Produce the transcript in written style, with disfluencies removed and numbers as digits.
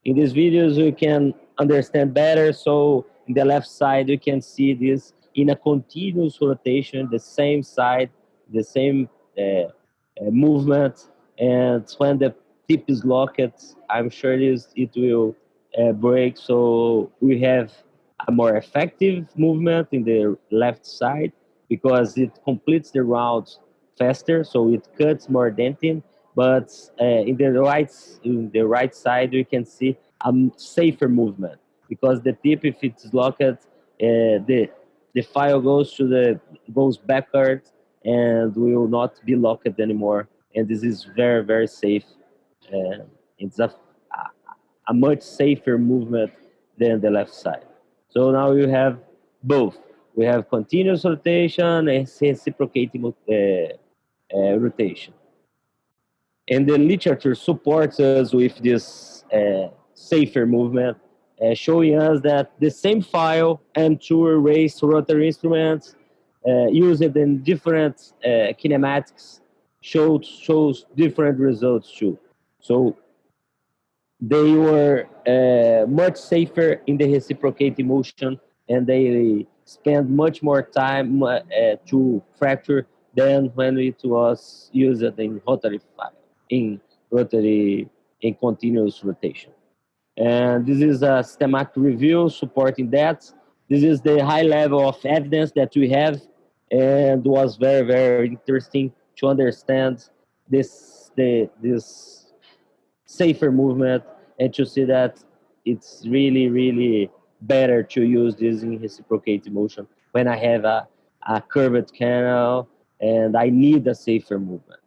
In these videos, you can understand better. So in the left side, you can see this in a continuous rotation, the same side, the same movement. And when the tip is locked, I'm sure it will break. So we have a more effective movement in the left side because it completes the route faster, so it cuts more dentin. But in the right side, we can see a safer movement because the tip, if it's locked, the file goes backward and will not be locked anymore. And this is very very safe. Uh, it's a much safer movement than the left side. So now you have both. We have continuous rotation and reciprocating rotation. And the literature supports us with this safer movement, showing us that the same file and two erased rotary instruments used in different kinematics shows different results too. So they were much safer in the reciprocating motion, and they spend much more time to fracture than when it was used in rotary file, in rotary in continuous rotation. And this is a systematic review supporting that. This is the high level of evidence that we have, and was very very interesting to understand this safer movement and to see that it's really really better to use this in reciprocating motion when I have a curved canal and I need a safer movement.